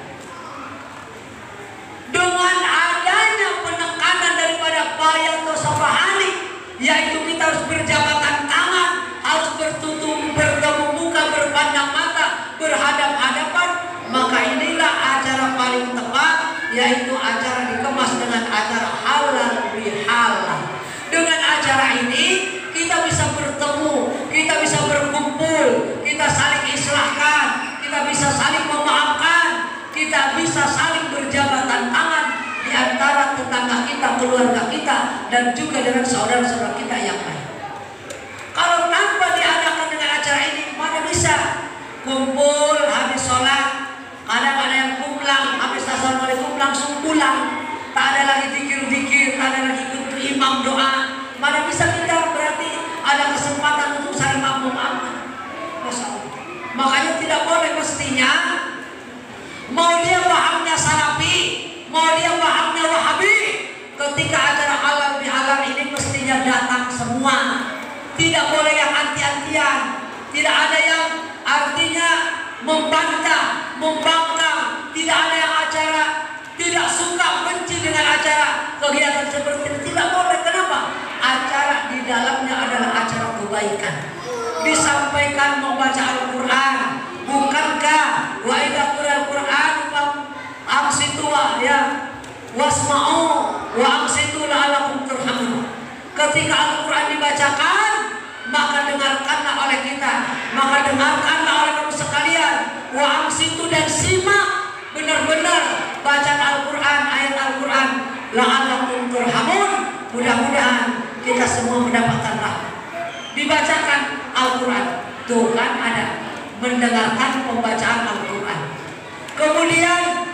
Dengan adanya penekanan daripada payat tasabahani, yaitu kita harus berjabatan tangan, harus bertemu muka, berpandang mata, berhadap-hadapan, maka inilah acara paling tepat, yaitu acara dikemas dengan acara halal bihalal. Dengan acara ini kita bisa bertemu, kita bisa berkumpul, kita saling islahkan, kita bisa saling memaafkan, kita bisa saling berjabatan tangan di antara tetangga kita, keluarga kita, dan juga dengan saudara-saudara kita yang lain. Kalau tanpa diadakan dengan acara ini, mana bisa kumpul habis sholat, kadang ada yang pulang habis assalamualaikum langsung pulang, tak ada lagi zikir-zikir, tak ada lagi ikut imam doa. Mana bisa kita berarti ada kesempatan untuk saling maaf-maafkan. Masya Allah. Makanya tidak boleh mestinya mau dia pahamnya salafi, mau dia pahamnya wahabi, ketika acara halal bihalal ini mestinya datang semua. Tidak boleh yang anti-antian. Tidak ada yang artinya membantah, membangkang. Tidak ada yang acara tidak suka, benci dengan acara kegiatan seperti ini. Tidak boleh. Kenapa? Acara di dalamnya adalah acara kebaikan. Disampaikan membaca Al-Quran. Bukankah wa idza quri'al Quran amsitu ya wasma'u wa amsitu la'allakum turhamun. Ketika Al-Quran dibacakan, maka dengarkanlah oleh kita, maka dengarkanlah oleh kamu sekalian, wa amsitu, dan simak benar-benar bacaan Al-Quran, ayat Al-Quran, la'allakum turhamun. Mudah-mudahan kita semua mendapatkan rahmat. Dibacakan Al-Quran, tuh kan ada mendengarkan pembacaan Al-Quran. Kemudian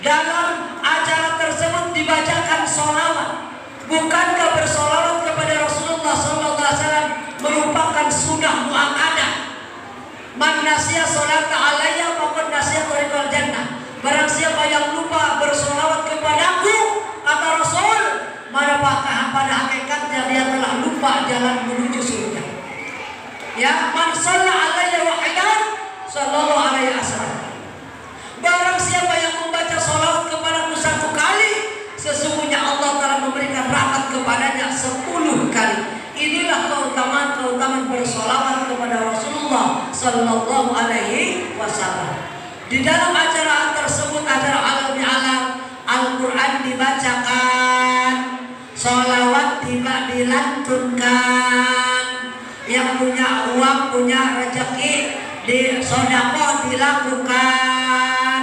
dalam acara tersebut dibacakan sholawat. Bukankah bersolawat kepada Rasulullah SAW merupakan sunnah muakkadah? Man nasiya sholata alayya faqad nasiya tariqal jannah. Barang siapa yang lupa bersolawat kepadaku, kata Rasul, maka pada hakikatnya dia telah lupa jalan menuju surga. Ya, man shalla alayya wahidan sallallahu alaihi wasallam. Barang siapa yang membaca sholawat kepadaku satu kali, sesungguhnya Allah telah memberikan rahmat kepadanya 10 kali. Inilah keutamaan bersolawat kepada Rasulullah Sallallahu Alaihi Wasallam. Di dalam acara tersebut, acara halal bihalal, Al-Quran dibacakan, sholawat dilantunkan. Yang punya uang, punya rezeki, di sodako dilakukan,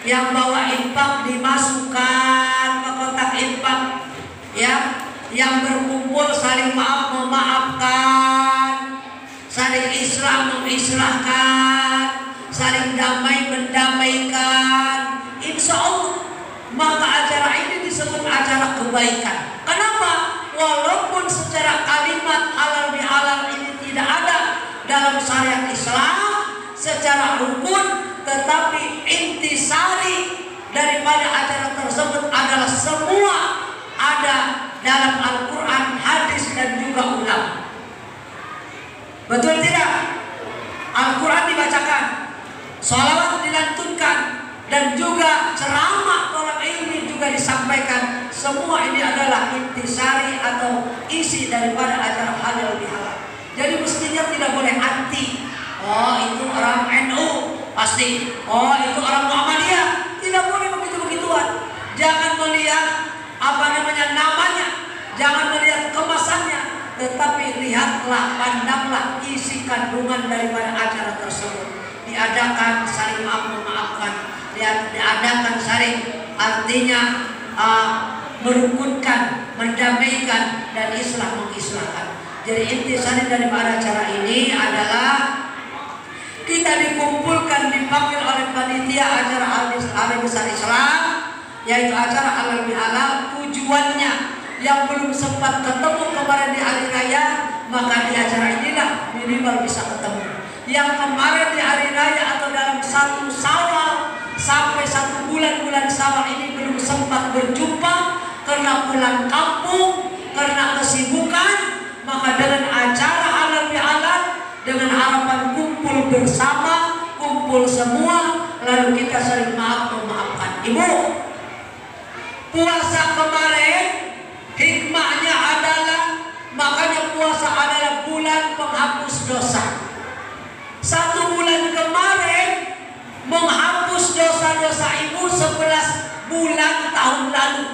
yang bawa infak dimasukkan ke kotak infak, ya, yang berkumpul saling maaf memaafkan, saling islah mengislahkan, saling damai mendamaikan, insya Allah maka acara ini disebut acara kebaikan. Kenapa? Walaupun secara kalimat halal bihalal ini tidak ada dalam syariat Islam secara rukun, tetapi intisari daripada acara tersebut adalah semua ada dalam Al-Quran, hadis dan juga ulama. Betul tidak? Al-Quran dibacakan, sholawat dilantunkan, dan juga ceramah tolak ilmi juga disampaikan. Semua ini adalah intisari atau isi daripada acara halal bihalal. Jadi mestinya tidak boleh anti. Oh itu orang NU pasti. Oh itu orang Muhammadiyah. Tidak boleh begitu-begituan. Jangan melihat namanya, jangan melihat kemasannya, tetapi lihatlah, pandanglah isi kandungan daripada acara tersebut. Diadakan saling maaf memaafkan, diadakan saling, artinya merukunkan, mendamaikan, dan islah mengislahkan. Jadi intisari daripada acara ini adalah kita dikumpulkan, dipanggil oleh panitia acara Hari Besar Islam, yaitu acara halal bihalal. Tujuannya yang belum sempat ketemu kemarin di hari raya, maka di acara inilah minimal bisa ketemu. Yang kemarin di hari raya atau dalam satu Syawal sampai 1 bulan Syawal ini belum sempat berjumpa karena pulang kampung, karena kesibukan, maka dengan acara halal bihalal, dengan harapan kumpul bersama, kumpul semua, lalu kita saling maaf memaafkan. Ibu, puasa kemarin hikmahnya adalah, makanya puasa adalah bulan penghapus dosa. 1 bulan kemarin menghapus dosa-dosa ibu 11 bulan tahun lalu.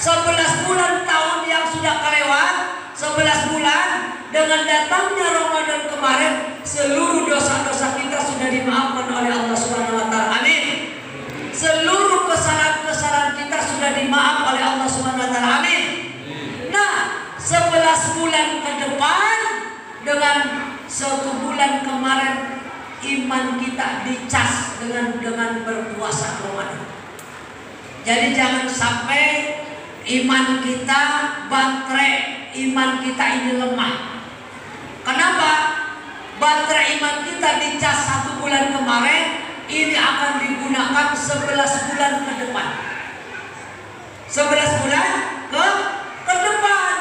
11 bulan tahun yang sudah kelewat, 11 bulan dengan datangnya Ramadan kemarin, seluruh dosa-dosa kita sudah dimaafkan oleh Allah Subhanahu wa taala. Amin. Seluruh kesalahan-kesalahan kita sudah dimaaf oleh Allah Subhanahu wa taala. Amin. Nah, 11 bulan ke depan dengan 1 bulan kemarin iman kita dicas dengan berpuasa Ramadan. Jadi jangan sampai iman kita baterai, iman kita ini lemah. Kenapa? Baterai iman kita dicas 1 bulan kemarin, ini akan digunakan 11 bulan ke depan. 11 bulan ke depan.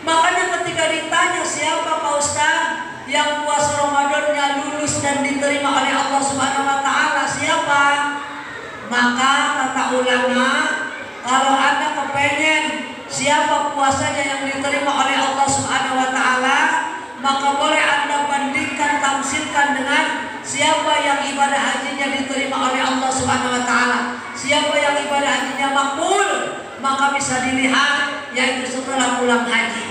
Makanya ketika ditanya siapa Pak Ustaz yang puasa Ramadannya lulus dan diterima oleh Allah Subhanahu wa taala, siapa? Maka kata ulama, kalau Anda kepengen siapa puasanya yang diterima oleh Allah Subhanahu wa taala, maka boleh Anda bandingkan, tamsilkan dengan siapa yang ibadah hajinya diterima oleh Allah Subhanahu wa taala. Siapa yang ibadah hajinya makbul, maka bisa dilihat yaitu setelah pulang haji.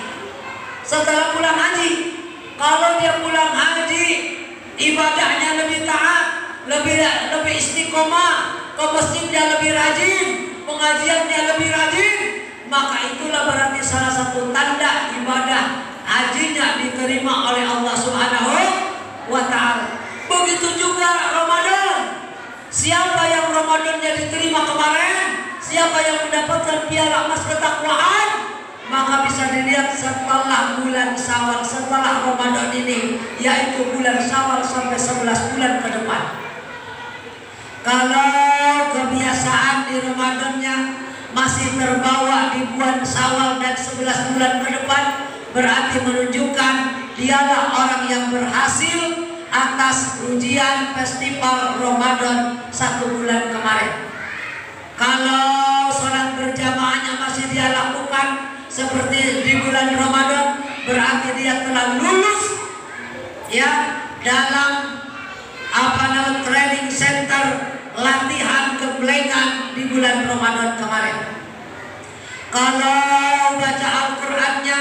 Setelah pulang haji, kalau dia pulang haji ibadahnya lebih taat, lebih istiqomah, ke masjidnya lebih rajin, pengajiannya lebih rajin, maka itulah berarti salah satu tanda ibadah hajinya diterima oleh Allah Subhanahu wa taala. Begitu juga Ramadan. Siapa yang Ramadannya diterima kemarin, siapa yang mendapatkan piala emas ketakwaan, maka bisa dilihat setelah bulan Syawal, setelah Ramadan ini, yaitu bulan Syawal sampai 11 bulan ke depan. Kalau kebiasaan di Ramadannya masih terbawa di bulan Syawal dan 11 bulan ke depan, berarti menunjukkan dialah orang yang berhasil atas ujian festival Ramadan 1 bulan kemarin. Kalau sholat berjamaahnya masih dia lakukan seperti di bulan Ramadan, berarti dia telah lulus ya dalam training center latihan gemblengan di bulan Ramadan kemarin. Kalau baca Al-Qur'annya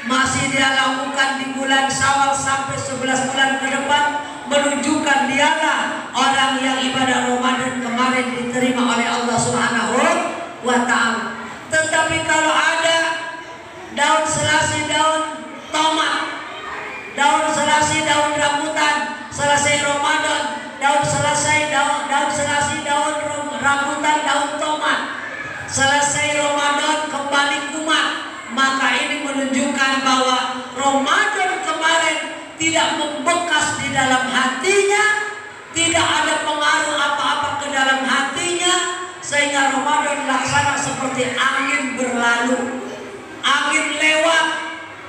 masih dia lakukan di bulan Syawal sampai 11 bulan ke depan, menunjukkan dialah orang yang ibadah Ramadan kemarin diterima oleh Allah Subhanahu wa ta'ala. Tetapi kalau ada daun selasih, daun tomat, daun selasih, daun rambutan, selesai Ramadan, daun selasih, daun rambutan, daun tomat, selesai Ramadan kembali kumat, maka ini menunjukkan bahwa Ramadan kemarin tidak membekas di dalam hatinya, tidak ada pengaruh apa-apa ke dalam hatinya, sehingga Ramadan laksana seperti angin berlalu, angin lewat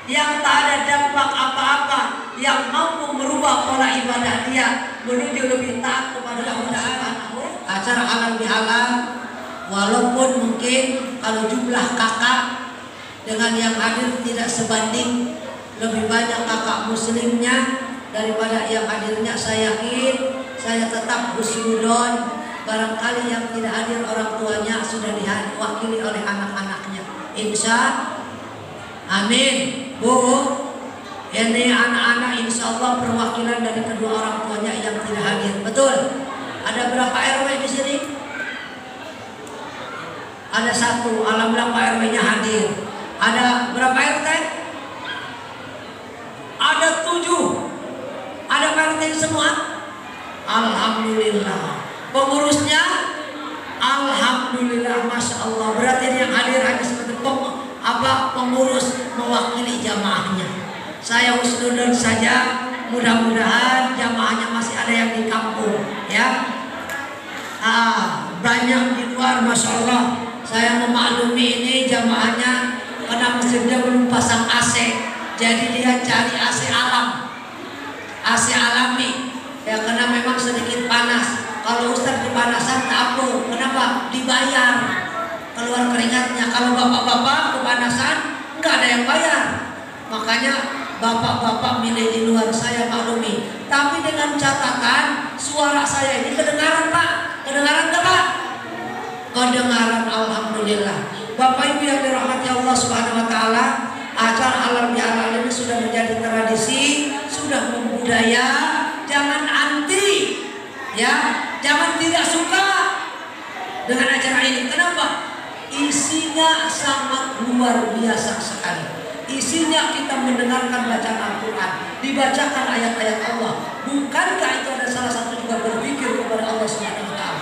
yang tak ada dampak apa-apa yang mampu merubah pola ibadah dia menuju lebih taat kepada Allah Subhanahu. Acara halal bihalal, walaupun mungkin kalau jumlah kakak dengan yang hadir tidak sebanding, lebih banyak kakak muslimnya daripada yang hadirnya, saya yakin saya tetap husnudon. Barangkali yang tidak hadir orang tuanya sudah diwakili oleh anak-anaknya, insya amin. Bu, ini anak-anak insya Allah perwakilan dari kedua orang tuanya yang tidak hadir. Betul? Ada berapa RW di sini? Ada satu. Alhamdulillah Pak RW-nya hadir. Ada berapa RT? Ada 7. Ada Pak RT semua? Alhamdulillah. Pengurusnya? Alhamdulillah, masya Allah. Berarti yang hadir hanya sebagai pengurus mewakili jamaahnya. Saya husnudon saja, mudah-mudahan jamaahnya masih ada yang di kampung, ya. Banyak di luar, masya Allah. Saya memaklumi ini jamaahnya karena masjidnya belum pasang AC, jadi dia cari AC alam, AC alami, ya karena memang sedikit panas. Kalau Ustaz kepanasan tak apa, kenapa? Dibayar, keluar keringatnya. Kalau bapak-bapak kepanasan nggak ada yang bayar, makanya bapak-bapak milih di luar, saya maklumi. Tapi dengan catatan suara saya ini kedengaran Pak, kedengaran nggak Pak? Kedengaran, alhamdulillah. Bapak Ibu yang dirahmati Allah Subhanahu wa taala, acara halal bihalal ini sudah menjadi tradisi, sudah membudaya. Jangan anti, ya, jangan tidak suka dengan acara ini. Kenapa? Isinya sangat luar biasa sekali. Isinya kita mendengarkan bacaan Al-Quran, dibacakan ayat-ayat Allah. Bukankah itu ada salah satu juga berzikir kepada Allah Subhanahu wa taala?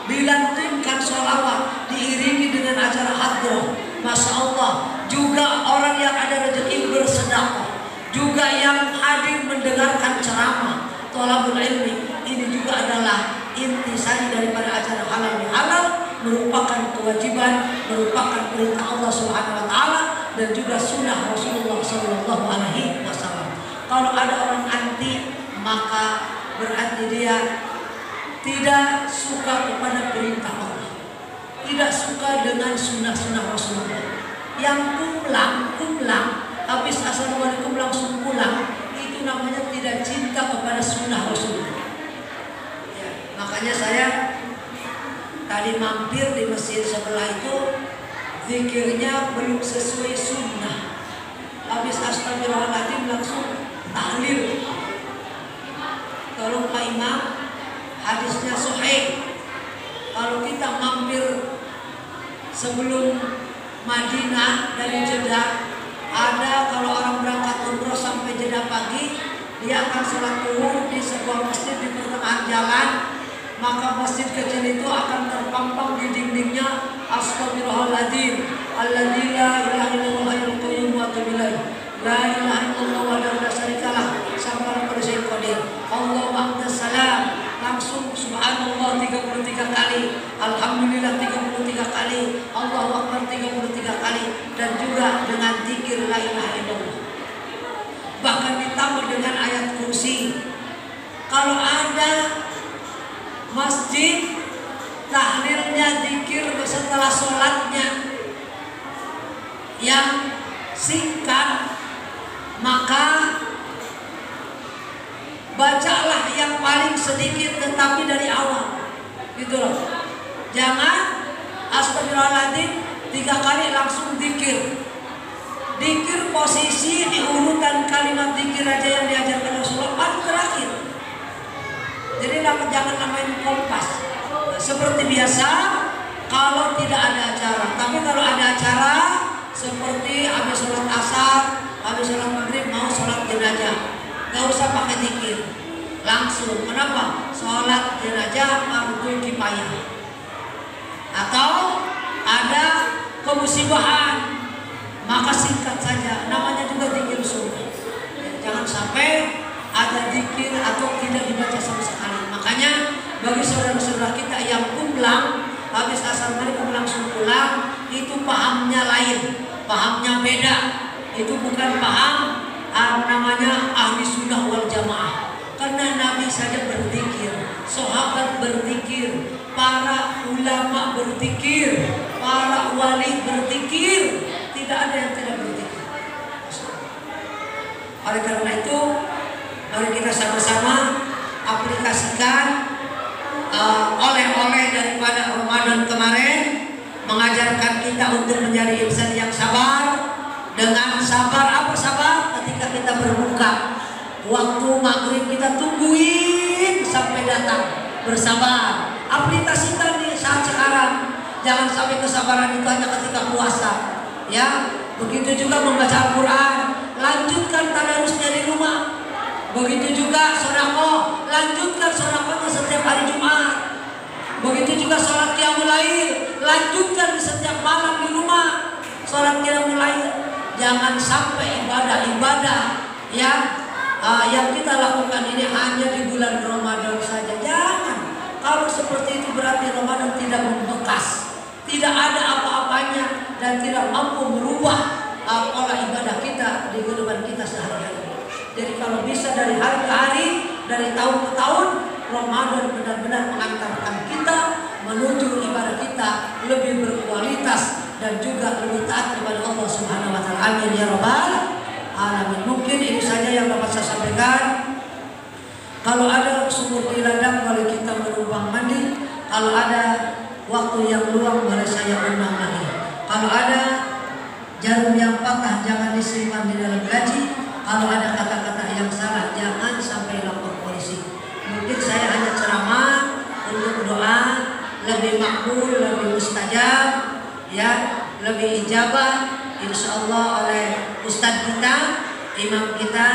Dilantunkan sholawat, diiringi dengan acara hadroh. Masya Allah. Juga orang yang ada rezeki bersedekah, juga yang hadir mendengarkan ceramah, thalabul ilmi. Ini juga adalah intisari daripada acara halal bihalal, merupakan kewajiban, merupakan perintah Allah Subhanahu wa taala dan juga sunnah Rasulullah sallallahu alaihi wasallam. Kalau ada orang anti, maka berarti dia tidak suka kepada perintah Allah, tidak suka dengan sunnah-sunnah Rasulullah. Yang kumlang, habis assalamualaikum langsung pulang, itu namanya tidak cinta kepada sunnah Rasulullah. Ya, makanya saya tadi mampir di masjid sebelah itu, zikirnya belum sesuai sunnah. Habis astagfirullahaladzim langsung tahlil. Tolong Pak Imam, hadisnya sahih. Kalau kita mampir sebelum Madinah dari Jeddah, ada kalau orang berangkat umroh sampai Jeddah pagi, dia akan sholat zuhur di sebuah masjid di pertengahan jalan. Maka masjid kecil itu akan terpampang di dindingnya astagfirullahaladzim, alladzi la ilaha illallah al qayyum wa atubu ilaih, la ilaha illallah wahdahu la syarikalah, sampai pada syai'in qadir, Allahu akbar salam. Langsung subhanallah 33 kali, alhamdulillah 33 kali, Allahu akbar 33 kali, dan juga dengan zikir la ilaha illallah. Bahkan ditambah dengan ayat kursi. Kalau ada masjid tahlilnya zikir setelah sholatnya yang singkat, maka bacalah yang paling sedikit tetapi dari awal, gitu loh. Jangan astagfirullahaladzim 3 kali langsung zikir Dikir posisi di urutan kalimat dikir aja yang diajarkan Rasulullah paling terakhir. Jadi jangan namain kompas. Seperti biasa kalau tidak ada acara. Tapi kalau ada acara seperti habis sholat asar, habis sholat maghrib mau sholat jenazah, gak usah pakai dikir, langsung. Kenapa? Sholat jenazah fardu kifayah. Atau ada kemusibahan, maka singkat saja, namanya juga dikir sunnah. Jangan sampai ada dikir atau tidak dibaca sama sekali. Makanya bagi saudara-saudara kita yang pulang habis asar maghrib langsung pulang, itu pahamnya lain, pahamnya beda. Itu bukan paham namanya ahli sunnah wal jamaah. Karena Nabi saja berzikir, sahabat berzikir, para ulama berzikir, para wali berzikir, tidak ada yang tidak berzikir. Oleh karena itu, mari kita sama-sama aplikasikan oleh-oleh daripada Ramadan kemarin, mengajarkan kita untuk menjadi insan yang sabar. Dengan sabar, apa sabar? Ketika kita berbuka, waktu maghrib kita tungguin sampai datang, bersabar. Aplikasikan nih saat sekarang. Jangan sampai kesabaran itu hanya ketika puasa. Ya, begitu juga membaca Al-Quran. Lanjutkan tadarusnya di rumah. Begitu juga sedekah, lanjutkan sedekahnya setiap hari Jumat. Begitu juga sholat qiyamul lail, lanjutkan di setiap malam di rumah. Sholat qiyamul lail. Jangan sampai ibadah-ibadah yang kita lakukan ini hanya di bulan Ramadan saja. Jangan. Kalau seperti itu berarti Ramadan tidak membekas, tidak ada apa-apanya dan tidak mampu merubah pola ibadah kita di kehidupan kita sehari-hari. Jadi kalau bisa dari hari ke hari, dari tahun ke tahun, Ramadan benar-benar mengantarkan kita menuju ibadah kita lebih berkualitas dan juga lebih taat kepada Allah Subhanahu wa taala. Amin ya rabbal alamin. Mungkin ini saja yang dapat saya sampaikan. Kalau ada sumur di ladang boleh kita menumpang mandi. Kalau ada waktu yang luang boleh saya undang lagi. Kalau ada jarum yang patah jangan disimpan di dalam laci. Kalau ada kata-kata yang salah jangan sampai lapor polisi. Mungkin saya hanya ceramah untuk doa lebih makbul, lebih mustajab, ya, lebih ijabah insyaallah oleh ustadz kita, imam kita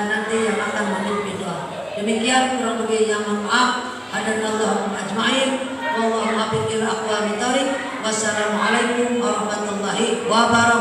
nanti yang akan memimpin doa. Demikian kurang lebihnya, mohon maaf. Hadanallahu ajma'in. Wallahu a'lam bishawab. Wassalamualaikum warahmatullahi wabarakatuh.